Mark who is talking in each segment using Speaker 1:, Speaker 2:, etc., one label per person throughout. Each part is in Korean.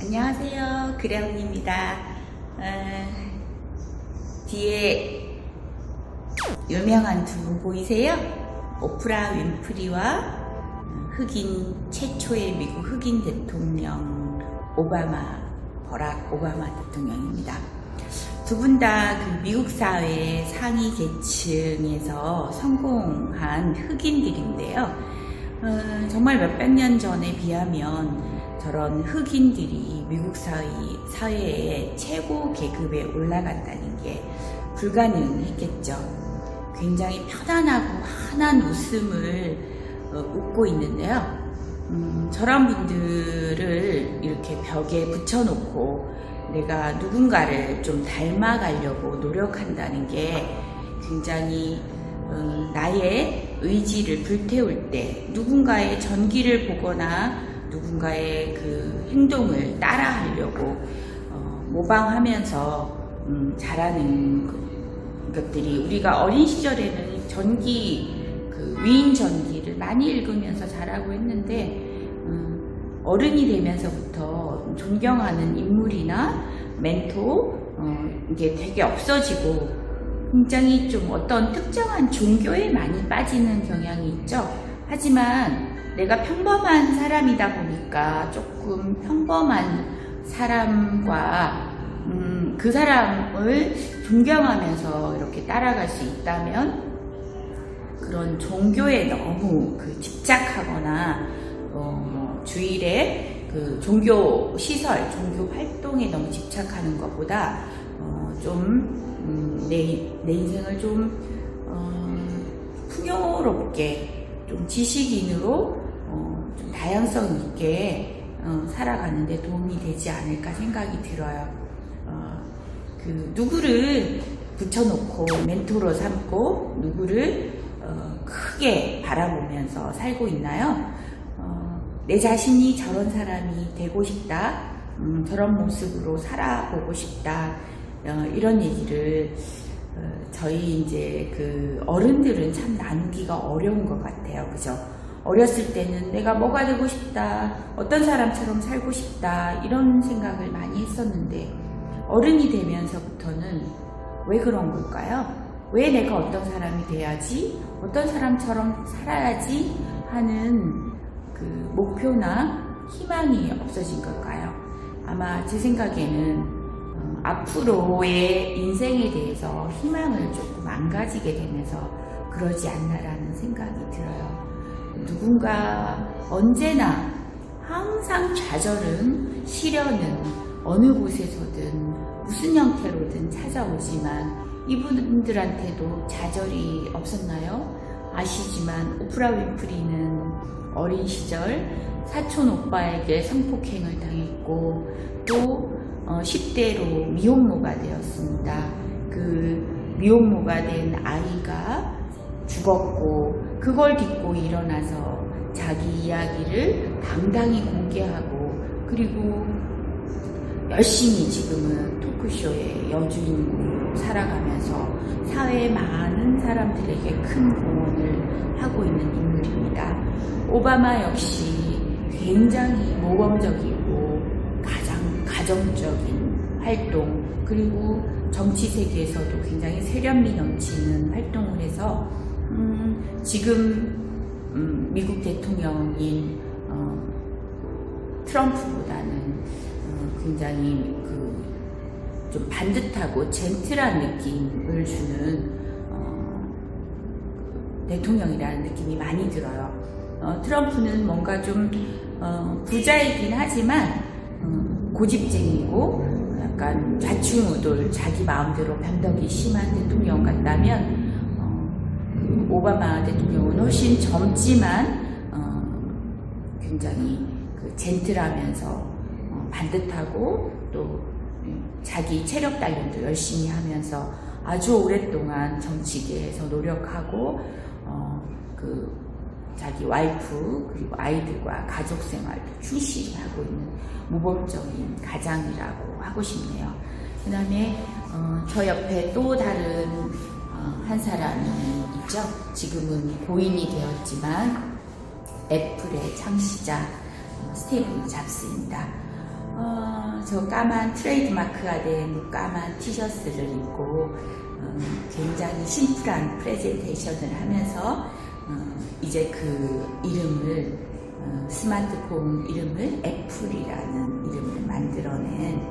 Speaker 1: 안녕하세요. 그래운입니다. 뒤에 유명한 두 분 보이세요? 오프라 윈프리와 흑인 최초의 미국 흑인 대통령 버락 오바마 대통령입니다. 두 분 다 그 미국 사회의 상위 계층에서 성공한 흑인들인데요. 정말 몇백 년 전에 비하면 저런 흑인들이 미국 사회의 최고 계급에 올라간다는 게 불가능했겠죠. 굉장히 편안하고 환한 웃음을 웃고 있는데요. 저런 분들을 이렇게 벽에 붙여놓고 내가 누군가를 좀 닮아가려고 노력한다는 게 굉장히 나의 의지를 불태울 때 누군가의 전기를 보거나 누군가의 그 행동을 따라하려고 모방하면서 잘하는 것들이, 우리가 어린 시절에는 위인 전기를 많이 읽으면서 자라고 했는데 어른이 되면서부터 존경하는 인물이나 멘토 이게 되게 없어지고 굉장히 좀 어떤 특정한 종교에 많이 빠지는 경향이 있죠. 하지만 내가 평범한 사람이다 보니까 조금 평범한 사람과 그 사람을 존경하면서 이렇게 따라갈 수 있다면, 그런 종교에 너무 집착하거나 주일에 그 종교 시설, 종교 활동에 너무 집착하는 것보다 내 인생을 좀 풍요롭게, 좀 지식인으로 좀 다양성 있게 살아가는데 도움이 되지 않을까 생각이 들어요. 누구를 붙여놓고 멘토로 삼고 누구를 크게 바라보면서 살고 있나요? 내 자신이 저런 사람이 되고 싶다, 저런 모습으로 살아보고 싶다, 이런 얘기를 저희 이제 그 어른들은 참 나누기가 어려운 것 같아요. 그죠? 어렸을 때는 내가 뭐가 되고 싶다, 어떤 사람처럼 살고 싶다, 이런 생각을 많이 했었는데 어른이 되면서부터는 왜 그런 걸까요? 왜 내가 어떤 사람이 돼야지, 어떤 사람처럼 살아야지 하는 그 목표나 희망이 없어진 걸까요? 아마 제 생각에는 앞으로의 인생에 대해서 희망을 조금 안 가지게 되면서 그러지 않나라는 생각이 들어요. 누군가 언제나 항상 좌절은, 시련은 어느 곳에서든 무슨 형태로든 찾아오지만 이분들한테도 좌절이 없었나요? 아시지만 오프라 윈프리는 어린 시절 사촌 오빠에게 성폭행을 당했고 또 10대로 미혼모가 되었습니다. 그 미혼모가 된 아이가 죽었고 그걸 딛고 일어나서 자기 이야기를 당당히 공개하고, 그리고 열심히 지금은 토크쇼의 여주인공으로 살아가면서 사회의 많은 사람들에게 큰 공헌을 하고 있는 인물입니다. 오바마 역시 굉장히 모범적이고 가정적인 활동, 그리고 정치 세계에서도 굉장히 세련미 넘치는 활동을 해서 지금 미국 대통령인 트럼프보다는 굉장히 좀 반듯하고 젠틀한 느낌을 주는 대통령이라는 느낌이 많이 들어요. 트럼프는 뭔가 좀 부자이긴 하지만 고집쟁이고 약간 좌충우돌, 자기 마음대로 변덕이 심한 대통령 같다면 오바마 대통령은 훨씬 젊지만 굉장히 젠틀하면서 반듯하고 또 자기 체력 단련도 열심히 하면서 아주 오랫동안 정치계에서 노력하고 자기 와이프 그리고 아이들과 가족 생활도 충실히 하고 있는 모범적인 가장이라고 하고 싶네요. 그 다음에 저 옆에 또 다른 한 사람이 있죠. 지금은 고인이 되었지만 애플의 창시자 스티브 잡스입니다. 저 까만 트레이드마크가 된 까만 티셔츠를 입고 굉장히 심플한 프레젠테이션을 하면서 이제 그 이름을 스마트폰 이름을 애플이라는 이름을 만들어낸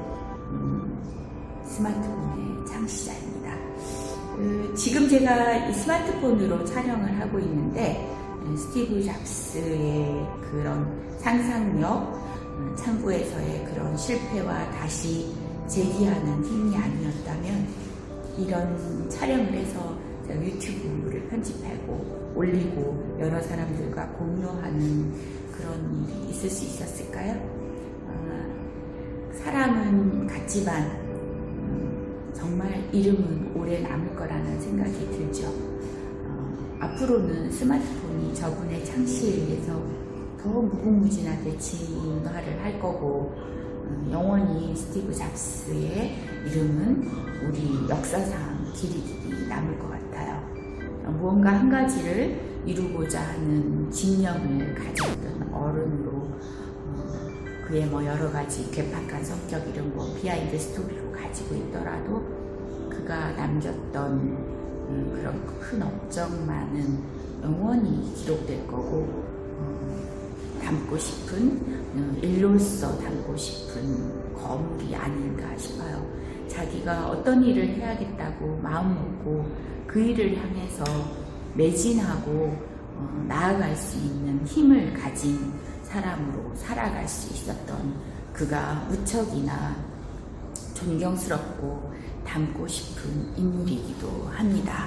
Speaker 1: 스마트폰의 창시자입니다. 지금 제가 이 스마트폰으로 촬영을 하고 있는데 스티브 잡스의 그런 상상력, 창구에서의 그런 실패와 다시 재기하는 힘이 아니었다면 이런 촬영을 해서 제가 유튜브를 편집하고 올리고 여러 사람들과 공유하는 그런 일이 있을 수 있었을까요? 사람은 같지만 정말 이름은 오래 남을 거라는 생각이 들죠. 앞으로는 스마트폰이 저분의 창시에 의해서 더 무궁무진하게 진화를 할 거고 영원히 스티브 잡스의 이름은 우리 역사상 길이 남을 것 같아요. 무언가 한 가지를 이루고자 하는 집념을 가졌던 어른으로 그의 여러 가지 괴팍한 성격 이런 비하인드 스토리로 가지고 있더라도 그가 남겼던 그런 큰 업적만은 영원히 기록될 거고 담고 싶은 일로서 담고 싶은 거물이 아닌가 싶어요. 자기가 어떤 일을 해야겠다고 마음먹고 그 일을 향해서 매진하고 나아갈 수 있는 힘을 가진 사람으로 살아갈 수 있었던 그가 무척이나 존경스럽고 닮고 싶은 인물이기도 합니다.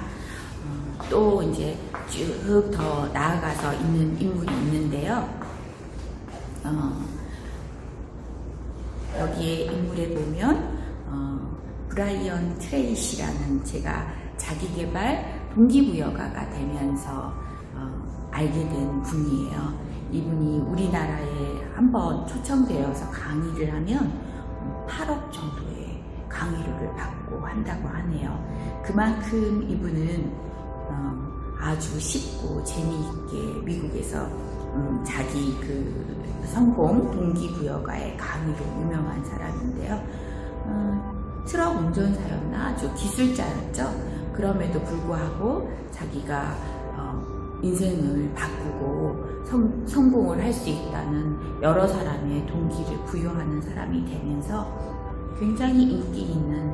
Speaker 1: 또 이제 쭉 더 나아가서 있는 인물이 있는데요. 여기에 인물에 보면 브라이언 트레이시라는 제가 자기개발 동기부여가가 되면서 알게 된 분이에요. 이분이 우리나라에 한번 초청되어서 강의를 하면 8억 정도의 강의료를 받고 한다고 하네요. 그만큼 이분은 아주 쉽고 재미있게 미국에서 자기 그 성공 동기부여가의 강의로 유명한 사람인데요. 트럭 운전사였나 아주 기술자였죠. 그럼에도 불구하고 자기가 인생을 바꾸고 성공을 할 수 있다는 여러 사람의 동기를 부여하는 사람이 되면서 굉장히 인기 있는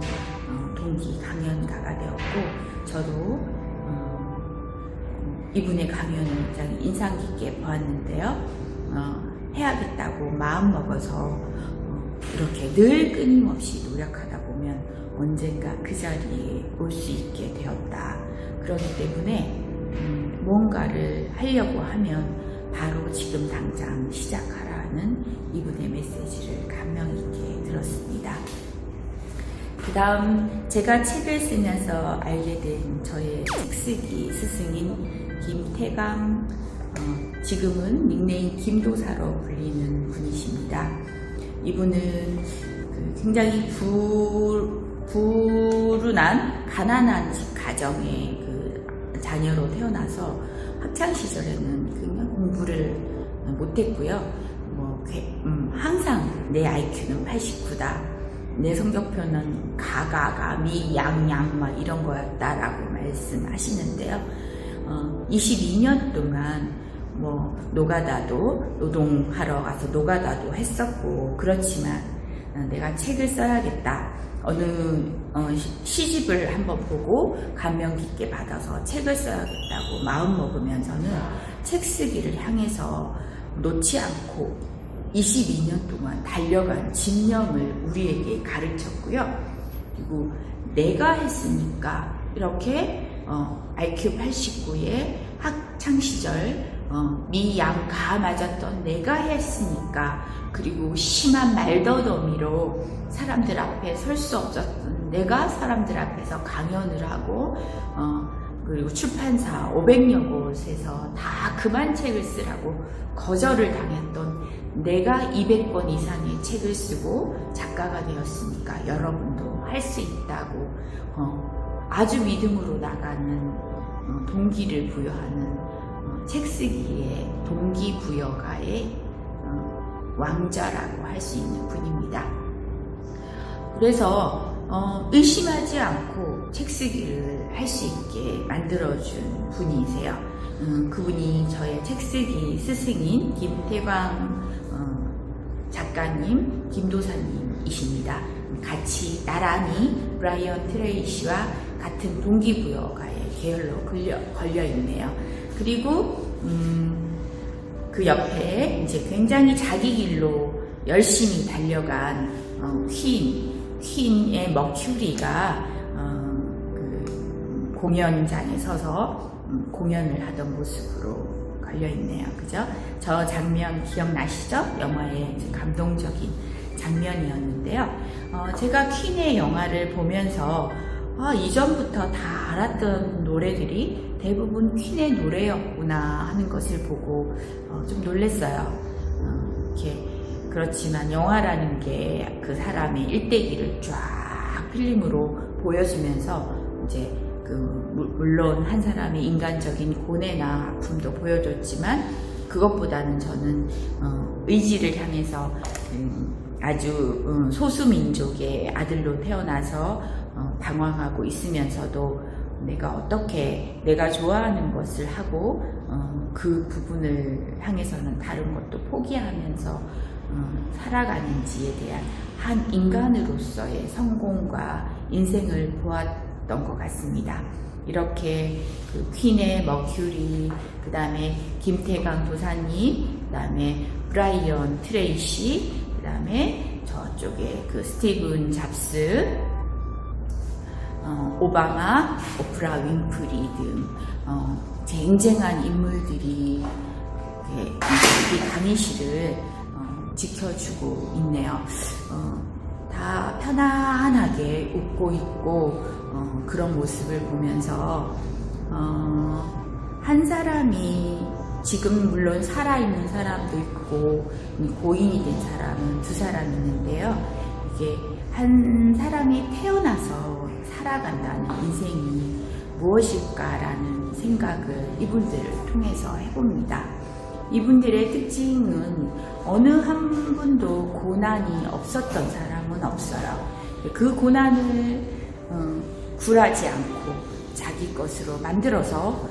Speaker 1: 동기 강연가가 되었고 저도 이분의 강연을 굉장히 인상 깊게 보았는데요. 해야겠다고 마음먹어서 이렇게 늘 끊임없이 노력하다 보면 언젠가 그 자리에 올 수 있게 되었다. 그렇기 때문에 뭔가를 하려고 하면 바로 지금 당장 시작하라는 이분의 메시지를 감명 있게 들었습니다. 그 다음 제가 책을 쓰면서 알게 된 저의 책쓰기 스승인 김태강, 지금은 닉네임 김도사로 불리는 분이십니다. 이분은 굉장히 불운한 가난한 집 가정의 그 자녀로 태어나서 학창시절에는 그냥 공부를 못했고요. 항상 내 IQ는 89다. 내 성적표는 가가가 미양양 이런 거였다라고 말씀하시는데요. 22년 동안 노가다도 노동하러 가서 노가다도 했었고 그렇지만 내가 책을 써야겠다. 어느 시집을 한번 보고 감명 깊게 받아서 책을 써야겠다고 마음 먹으면서는 책 쓰기를 향해서 놓지 않고 22년 동안 달려간 집념을 우리에게 가르쳤고요. 그리고 내가 했으니까 이렇게 IQ 89의 학창시절 미양가 맞았던 내가 했으니까 그리고 심한 말더더미로 사람들 앞에 설 수 없었던 내가 사람들 앞에서 강연을 하고 그리고 출판사 500여 곳에서 다 그만 책을 쓰라고 거절을 당했던 내가 200권 이상의 책을 쓰고 작가가 되었으니까 여러분도 할 수 있다고 아주 믿음으로 나가는 동기를 부여하는 책쓰기의 동기부여가의 왕자라고 할 수 있는 분입니다. 그래서 의심하지 않고 책 쓰기를 할 수 있게 만들어준 분이세요. 그분이 저의 책 쓰기 스승인 김태광 작가님, 김도사님이십니다. 같이 나란히 브라이언 트레이시와 같은 동기부여가의 계열로 걸려 있네요. 그리고 그 옆에 이제 굉장히 자기 길로 열심히 달려간 퀸의 머큐리가 그 공연장에 서서 공연을 하던 모습으로 걸려 있네요. 그죠? 저 장면 기억나시죠? 영화의 감동적인 장면이었는데요. 제가 퀸의 영화를 보면서 이전부터 다 알았던 노래들이 대부분 퀸의 노래였구나 하는 것을 보고 좀 놀랐어요. 이렇게 그렇지만 영화라는 게 그 사람의 일대기를 쫙 필름으로 보여주면서 이제 물론 한 사람의 인간적인 고뇌나 아픔도 보여줬지만 그것보다는 저는 의지를 향해서 아주 소수민족의 아들로 태어나서 방황하고 있으면서도 내가 어떻게 내가 좋아하는 것을 하고 그 부분을 향해서는 다른 것도 포기하면서 살아가는지에 대한 한 인간으로서의 성공과 인생을 보았던 것 같습니다. 이렇게 그 퀸의 머큐리, 그 다음에 김태강 도사님, 그 다음에 브라이언 트레이시, 그 다음에 저쪽에 그 스티븐 잡스, 오바마, 오프라 윈프리 등 쟁쟁한 인물들이 이 강의실을 지켜주고 있네요. 다 편안하게 웃고 있고 그런 모습을 보면서 한 사람이 지금 물론 살아있는 사람도 있고 고인이 된 사람은 두 사람 있는데요. 이게 한 사람이 태어나서 살아간다는 인생이 무엇일까라는 생각을 이분들을 통해서 해봅니다. 이분들의 특징은 어느 한 분도 고난이 없었던 사람은 없어요. 그 고난을 굴하지 않고 자기 것으로 만들어서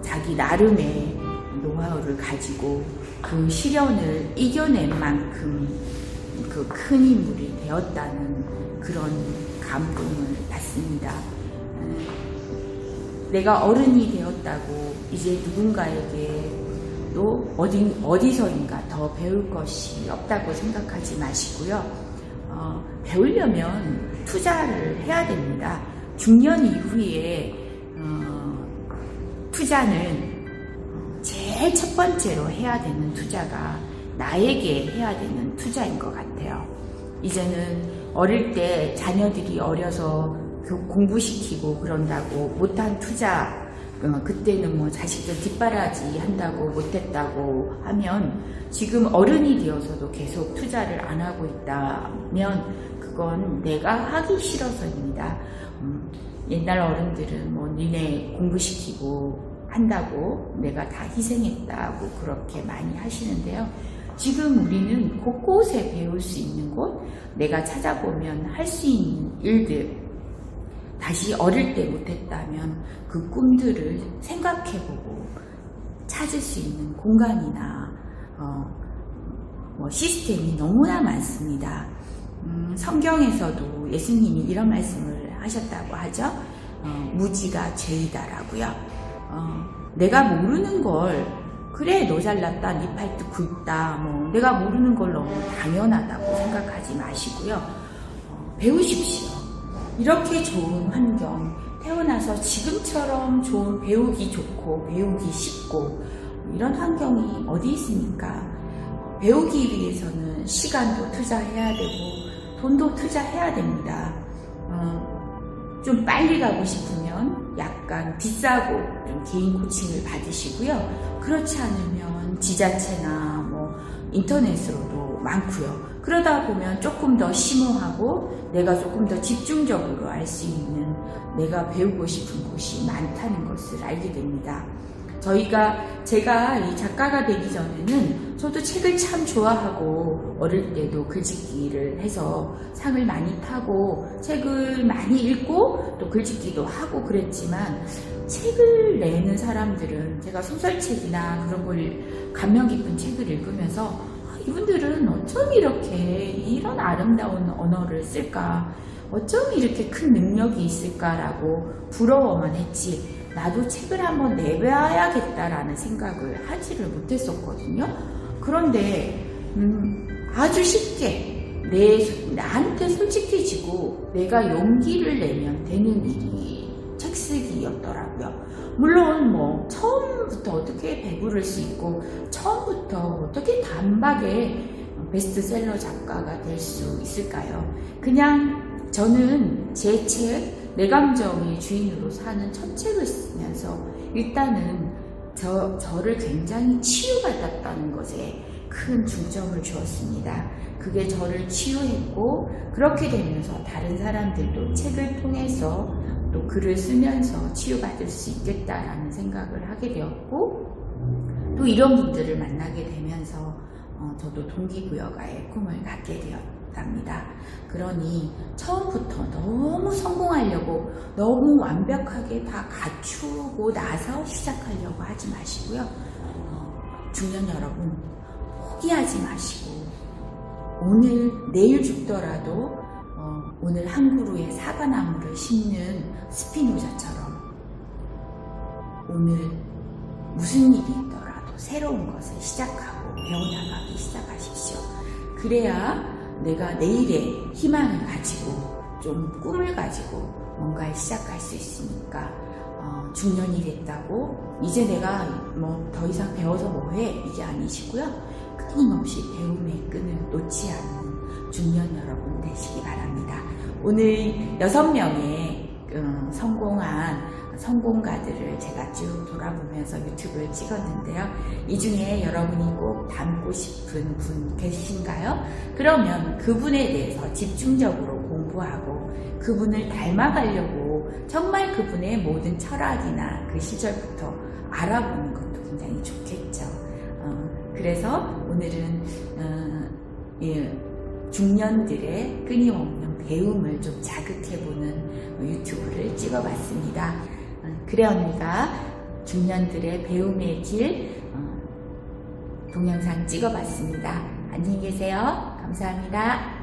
Speaker 1: 자기 나름의 노하우를 가지고 그 시련을 이겨낸 만큼 그 큰 인물이 되었다는 그런 감동을 받습니다. 내가 어른이 되었다고 이제 누군가에게 또 어디서인가 더 배울 것이 없다고 생각하지 마시고요. 배우려면 투자를 해야 됩니다. 중년 이후에 투자는 제일 첫 번째로 해야 되는 투자가 나에게 해야 되는 투자인 것 같아요. 이제는 어릴 때 자녀들이 어려서 공부시키고 그런다고 못한 투자, 그때는 뭐 자식들 뒷바라지 한다고 못했다고 하면 지금 어른이 되어서도 계속 투자를 안 하고 있다면 그건 내가 하기 싫어서입니다. 옛날 어른들은 뭐 니네 공부시키고 한다고 내가 다 희생했다고 그렇게 많이 하시는데요. 지금 우리는 곳곳에 배울 수 있는 곳, 내가 찾아보면 할 수 있는 일들, 다시 어릴 때 못했다면 그 꿈들을 생각해보고 찾을 수 있는 공간이나 시스템이 너무나 많습니다. 성경에서도 예수님이 이런 말씀을 하셨다고 하죠. 무지가 죄이다라고요. 내가 모르는 걸 그래 너 잘났다 네 팔뚝 굵다 뭐 내가 모르는 걸 너무 당연하다고 생각하지 마시고요. 배우십시오. 이렇게 좋은 환경, 태어나서 지금처럼 좋은 배우기 좋고 배우기 쉽고 이런 환경이 어디 있습니까? 배우기 위해서는 시간도 투자해야 되고 돈도 투자해야 됩니다. 좀 빨리 가고 싶으면 약간 비싸고 좀 개인 코칭을 받으시고요. 그렇지 않으면 지자체나 뭐 인터넷으로도 많고요. 그러다 보면 조금 더 심오하고 내가 조금 더 집중적으로 알 수 있는 내가 배우고 싶은 곳이 많다는 것을 알게 됩니다. 제가 이 작가가 되기 전에는 저도 책을 참 좋아하고 어릴 때도 글짓기를 해서 상을 많이 타고 책을 많이 읽고 또 글짓기도 하고 그랬지만 책을 내는 사람들은 제가 소설책이나 그런 걸 감명 깊은 책을 읽으면서 이분들은 어쩜 이렇게 이런 아름다운 언어를 쓸까? 어쩜 이렇게 큰 능력이 있을까라고 부러워만 했지 나도 책을 한번 내봐야겠다라는 생각을 하지를 못했었거든요. 그런데 아주 쉽게 나한테 솔직해지고 내가 용기를 내면 되는 일이 책쓰기였더라고요. 물론 뭐 처음부터 어떻게 배부를 수 있고 처음부터 어떻게 단박에 베스트셀러 작가가 될 수 있을까요? 그냥 저는 제 책, 내 감정의 주인으로 사는 첫 책을 쓰면서 일단은 저를 굉장히 치유받았다는 것에 큰 중점을 주었습니다. 그게 저를 치유했고 그렇게 되면서 다른 사람들도 책을 통해서 또 글을 쓰면서 치유받을 수 있겠다라는 생각을 하게 되었고 또 이런 분들을 만나게 되면서 저도 동기부여가의 꿈을 갖게 되었답니다. 그러니 처음부터 너무 성공하려고 너무 완벽하게 다 갖추고 나서 시작하려고 하지 마시고요. 중년 여러분 포기하지 마시고 내일 죽더라도 오늘 한 그루의 사과나무를 심는 스피노자처럼 오늘 무슨 일이 있더라도 새로운 것을 시작하고 배워나가기 시작하십시오. 그래야 내가 내일의 희망을 가지고 좀 꿈을 가지고 뭔가를 시작할 수 있으니까 중년이 됐다고 이제 내가 뭐 더 이상 배워서 뭐해 이게 아니시고요. 끊임없이 배움의 끈을 놓지 않는 중년 여러분 되시기 바랍니다. 오늘 6명의 성공한 성공가들을 제가 쭉 돌아보면서 유튜브를 찍었는데요. 이 중에 여러분이 꼭 닮고 싶은 분 계신가요? 그러면 그분에 대해서 집중적으로 공부하고 그분을 닮아가려고 정말 그분의 모든 철학이나 그 시절부터 알아보는 것도 굉장히 좋겠죠. 그래서 오늘은 중년들의 끊임없는 배움을 좀 자극해보는 유튜브를 찍어봤습니다. 그래 언니가 중년들의 배움의 길 동영상 찍어봤습니다. 안녕히 계세요. 감사합니다.